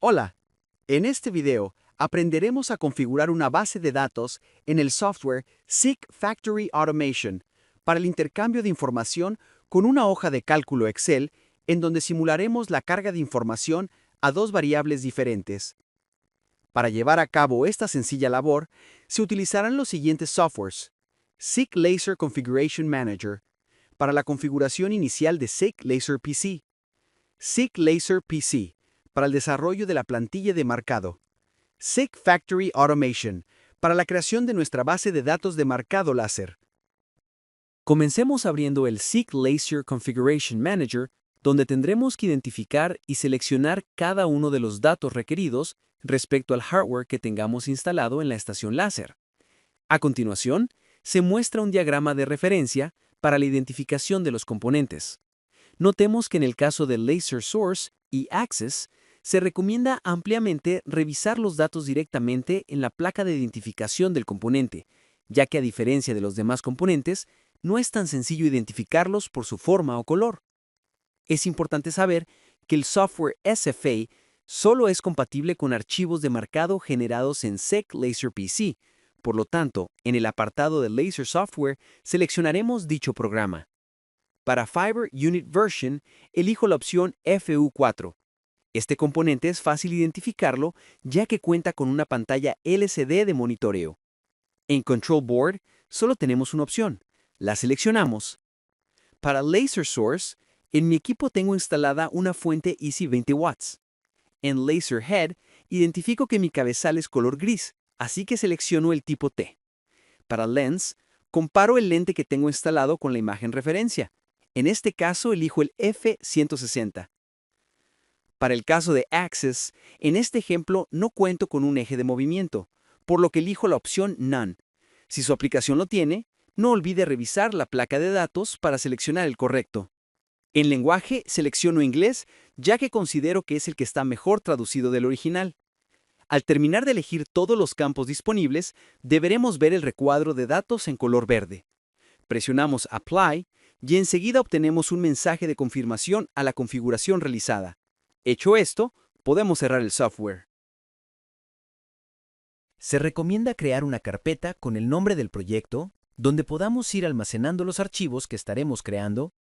Hola, en este video aprenderemos a configurar una base de datos en el software SICK Factory Automation para el intercambio de información con una hoja de cálculo Excel en donde simularemos la carga de información a dos variables diferentes. Para llevar a cabo esta sencilla labor, se utilizarán los siguientes softwares: SICK Laser Configuration Manager para la configuración inicial de SICK Laser PC, SICK Laser PC para el desarrollo de la plantilla de marcado, SICK Factory Automation para la creación de nuestra base de datos de marcado láser. Comencemos abriendo el SICK Laser Configuration Manager, donde tendremos que identificar y seleccionar cada uno de los datos requeridos respecto al hardware que tengamos instalado en la estación láser. A continuación, se muestra un diagrama de referencia para la identificación de los componentes. Notemos que en el caso de Laser Source y Access, se recomienda ampliamente revisar los datos directamente en la placa de identificación del componente, ya que a diferencia de los demás componentes, no es tan sencillo identificarlos por su forma o color. Es importante saber que el software SFA solo es compatible con archivos de marcado generados en SICK Laser PC. Por lo tanto, en el apartado de Laser Software seleccionaremos dicho programa. Para Fiber Unit Version, elijo la opción FU4. Este componente es fácil identificarlo ya que cuenta con una pantalla LCD de monitoreo. En Control Board solo tenemos una opción. La seleccionamos. Para Laser Source, en mi equipo tengo instalada una fuente Easy 20 watts. En Laser Head, identifico que mi cabezal es color gris, así que selecciono el tipo T. Para Lens, comparo el lente que tengo instalado con la imagen referencia. En este caso, elijo el F160. Para el caso de Access, en este ejemplo no cuento con un eje de movimiento, por lo que elijo la opción None. Si su aplicación lo tiene, no olvide revisar la placa de datos para seleccionar el correcto. En lenguaje, selecciono inglés, ya que considero que es el que está mejor traducido del original. Al terminar de elegir todos los campos disponibles, deberemos ver el recuadro de datos en color verde. Presionamos Apply y enseguida obtenemos un mensaje de confirmación a la configuración realizada. Hecho esto, podemos cerrar el software. Se recomienda crear una carpeta con el nombre del proyecto, donde podamos ir almacenando los archivos que estaremos creando.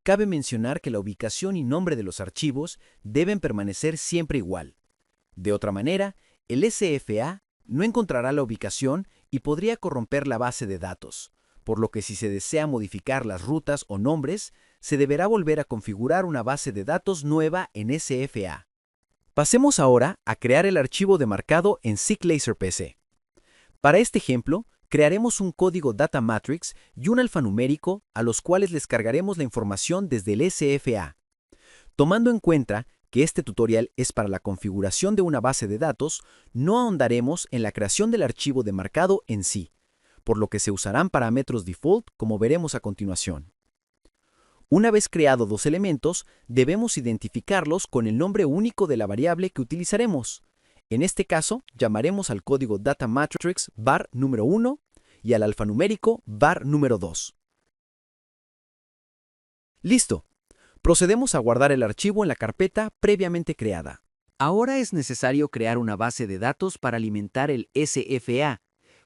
Cabe mencionar que la ubicación y nombre de los archivos deben permanecer siempre igual. De otra manera, el SFA no encontrará la ubicación y podría corromper la base de datos, por lo que si se desea modificar las rutas o nombres, se deberá volver a configurar una base de datos nueva en SFA. Pasemos ahora a crear el archivo de marcado en SICK Laser PC. Para este ejemplo, crearemos un código data matrix y un alfanumérico a los cuales les cargaremos la información desde el SFA. Tomando en cuenta que este tutorial es para la configuración de una base de datos, no ahondaremos en la creación del archivo de marcado en sí, por lo que se usarán parámetros default como veremos a continuación. Una vez creado dos elementos, debemos identificarlos con el nombre único de la variable que utilizaremos. En este caso, llamaremos al código data matrix var número 1 y al alfanumérico var número 2. ¡Listo! Procedemos a guardar el archivo en la carpeta previamente creada. Ahora es necesario crear una base de datos para alimentar el SFA.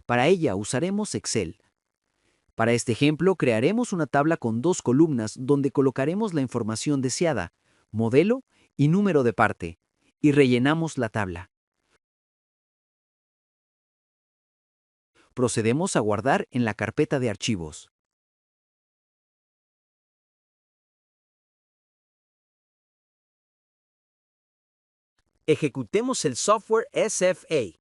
Para ella usaremos Excel. Para este ejemplo, crearemos una tabla con dos columnas donde colocaremos la información deseada, modelo y número de parte, y rellenamos la tabla. Procedemos a guardar en la carpeta de archivos. Ejecutemos el software SFA.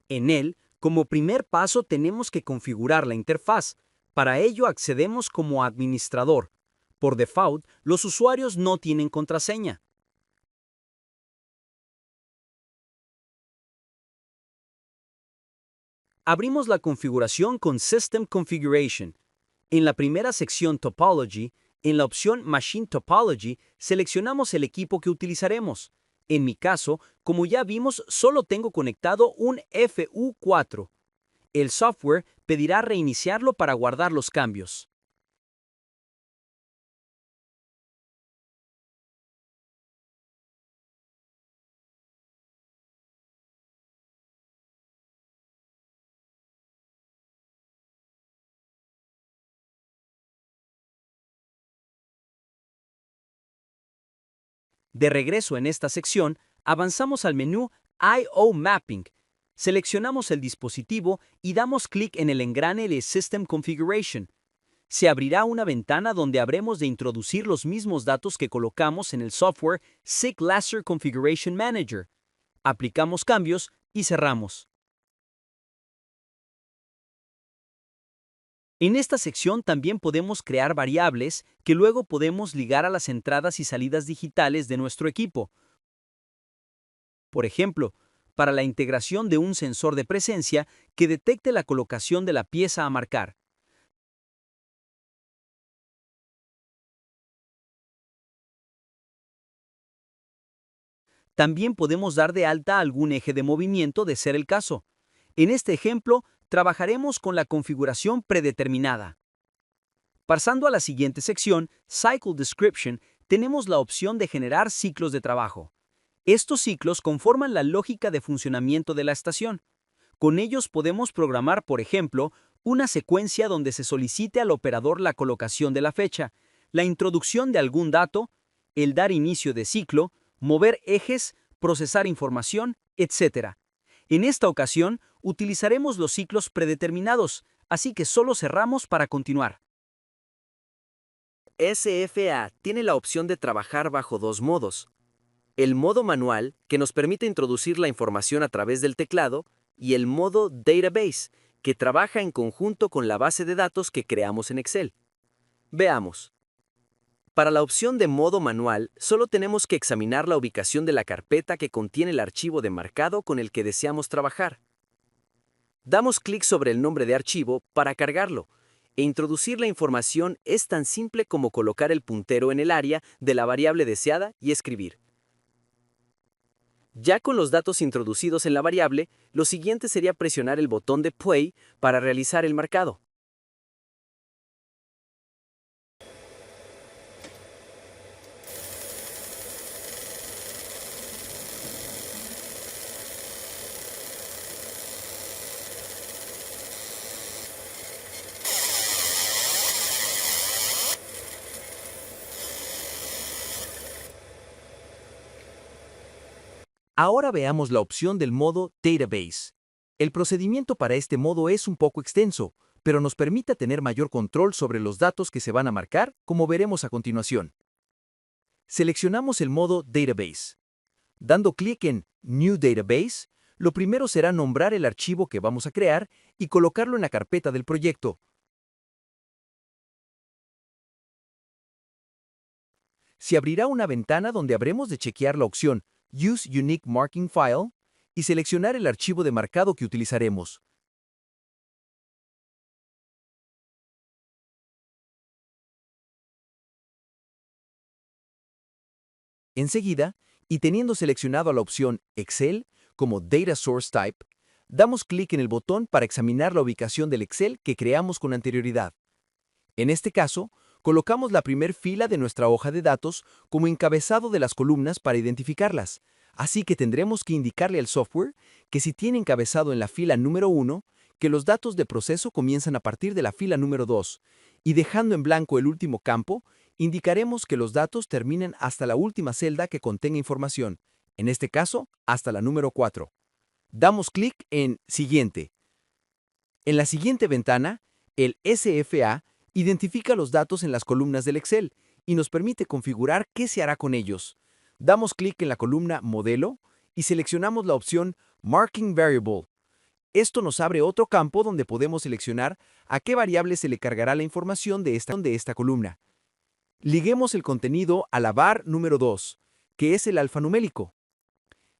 En él, como primer paso tenemos que configurar la interfaz. Para ello accedemos como administrador. Por default, los usuarios no tienen contraseña. Abrimos la configuración con System Configuration. En la primera sección Topology, en la opción Machine Topology, seleccionamos el equipo que utilizaremos. En mi caso, como ya vimos, solo tengo conectado un FU4. El software pedirá reiniciarlo para guardar los cambios. De regreso en esta sección, avanzamos al menú I/O Mapping. Seleccionamos el dispositivo y damos clic en el engrane de System Configuration. Se abrirá una ventana donde habremos de introducir los mismos datos que colocamos en el software SICK Laser Configuration Manager. Aplicamos cambios y cerramos. En esta sección también podemos crear variables que luego podemos ligar a las entradas y salidas digitales de nuestro equipo. Por ejemplo, para la integración de un sensor de presencia que detecte la colocación de la pieza a marcar. También podemos dar de alta algún eje de movimiento de ser el caso. En este ejemplo, trabajaremos con la configuración predeterminada. Pasando a la siguiente sección, Cycle Description, tenemos la opción de generar ciclos de trabajo. Estos ciclos conforman la lógica de funcionamiento de la estación. Con ellos podemos programar, por ejemplo, una secuencia donde se solicite al operador la colocación de la fecha, la introducción de algún dato, el dar inicio de ciclo, mover ejes, procesar información, etc. En esta ocasión, utilizaremos los ciclos predeterminados, así que solo cerramos para continuar. SFA tiene la opción de trabajar bajo dos modos. El modo manual, que nos permite introducir la información a través del teclado, y el modo Database, que trabaja en conjunto con la base de datos que creamos en Excel. Veamos. Para la opción de modo manual, solo tenemos que examinar la ubicación de la carpeta que contiene el archivo de marcado con el que deseamos trabajar. Damos clic sobre el nombre de archivo para cargarlo, e introducir la información es tan simple como colocar el puntero en el área de la variable deseada y escribir. Ya con los datos introducidos en la variable, lo siguiente sería presionar el botón de Play para realizar el marcado. Ahora veamos la opción del modo Database. El procedimiento para este modo es un poco extenso, pero nos permite tener mayor control sobre los datos que se van a marcar, como veremos a continuación. Seleccionamos el modo Database. Dando clic en New Database, lo primero será nombrar el archivo que vamos a crear y colocarlo en la carpeta del proyecto. Se abrirá una ventana donde habremos de chequear la opción Use Unique Marking File y seleccionar el archivo de marcado que utilizaremos. Enseguida, y teniendo seleccionado la opción Excel como Data Source Type, damos clic en el botón para examinar la ubicación del Excel que creamos con anterioridad. En este caso, colocamos la primer fila de nuestra hoja de datos como encabezado de las columnas para identificarlas, así que tendremos que indicarle al software que si tiene encabezado en la fila número 1, que los datos de proceso comienzan a partir de la fila número 2, y dejando en blanco el último campo, indicaremos que los datos terminen hasta la última celda que contenga información, en este caso, hasta la número 4. Damos clic en Siguiente. En la siguiente ventana, el SFA identifica los datos en las columnas del Excel y nos permite configurar qué se hará con ellos. Damos clic en la columna Modelo y seleccionamos la opción Marking Variable. Esto nos abre otro campo donde podemos seleccionar a qué variable se le cargará la información de esta columna. Liguemos el contenido a la var número 2, que es el alfanumérico.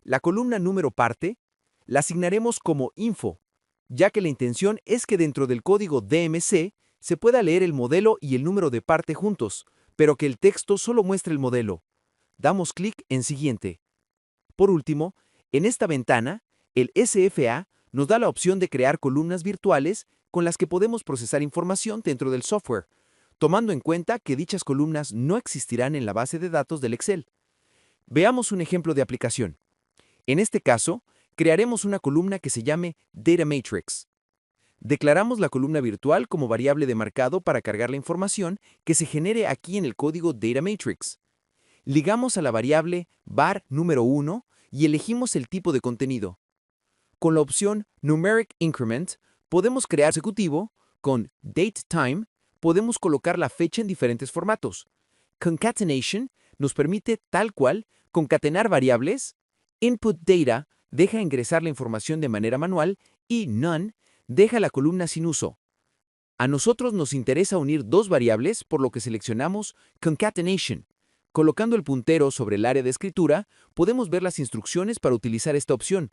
La columna número parte la asignaremos como Info, ya que la intención es que dentro del código DMC se pueda leer el modelo y el número de parte juntos, pero que el texto solo muestre el modelo. Damos clic en Siguiente. Por último, en esta ventana, el SFA nos da la opción de crear columnas virtuales con las que podemos procesar información dentro del software, tomando en cuenta que dichas columnas no existirán en la base de datos del Excel. Veamos un ejemplo de aplicación. En este caso, crearemos una columna que se llame Data Matrix. Declaramos la columna virtual como variable de marcado para cargar la información que se genere aquí en el código Data Matrix. Ligamos a la variable var número 1 y elegimos el tipo de contenido. Con la opción Numeric Increment, podemos crear consecutivo. Con DateTime, podemos colocar la fecha en diferentes formatos. Concatenation nos permite, tal cual, concatenar variables. Input Data deja ingresar la información de manera manual y None deja la columna sin uso. A nosotros nos interesa unir dos variables, por lo que seleccionamos Concatenation. Colocando el puntero sobre el área de escritura, podemos ver las instrucciones para utilizar esta opción.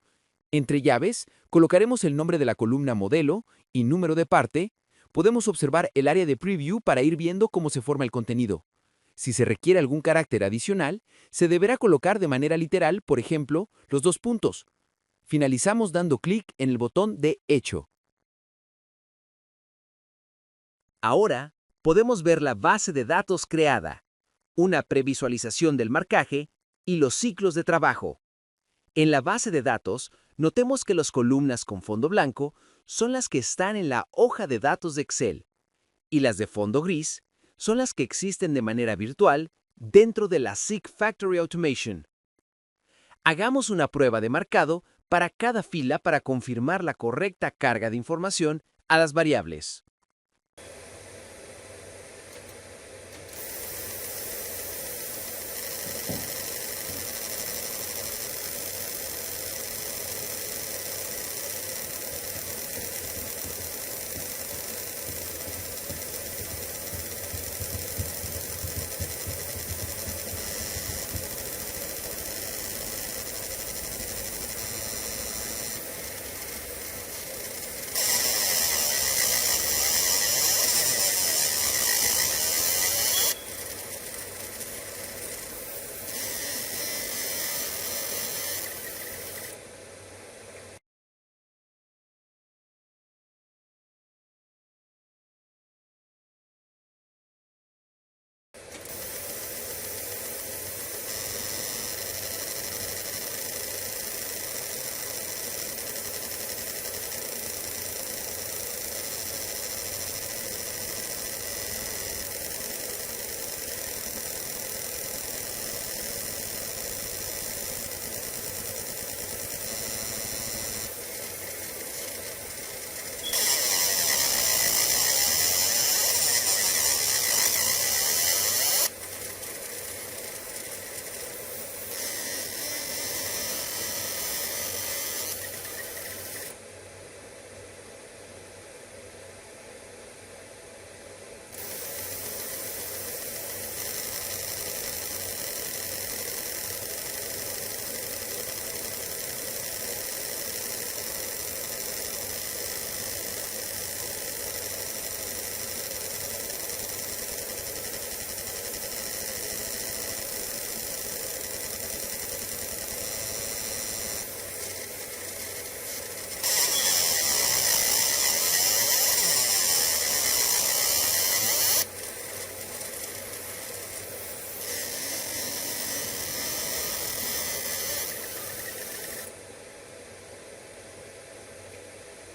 Entre llaves, colocaremos el nombre de la columna modelo y número de parte. Podemos observar el área de preview para ir viendo cómo se forma el contenido. Si se requiere algún carácter adicional, se deberá colocar de manera literal, por ejemplo, los dos puntos. Finalizamos dando clic en el botón de Hecho. Ahora podemos ver la base de datos creada, una previsualización del marcaje y los ciclos de trabajo. En la base de datos, notemos que las columnas con fondo blanco son las que están en la hoja de datos de Excel y las de fondo gris son las que existen de manera virtual dentro de la Seek Factory Automation. Hagamos una prueba de marcado para cada fila para confirmar la correcta carga de información a las variables.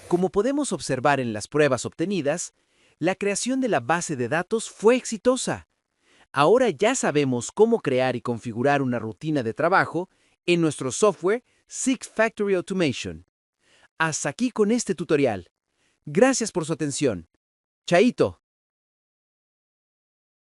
Como podemos observar en las pruebas obtenidas, la creación de la base de datos fue exitosa. Ahora ya sabemos cómo crear y configurar una rutina de trabajo en nuestro software Seek Factory Automation. Hasta aquí con este tutorial. Gracias por su atención. Chaito.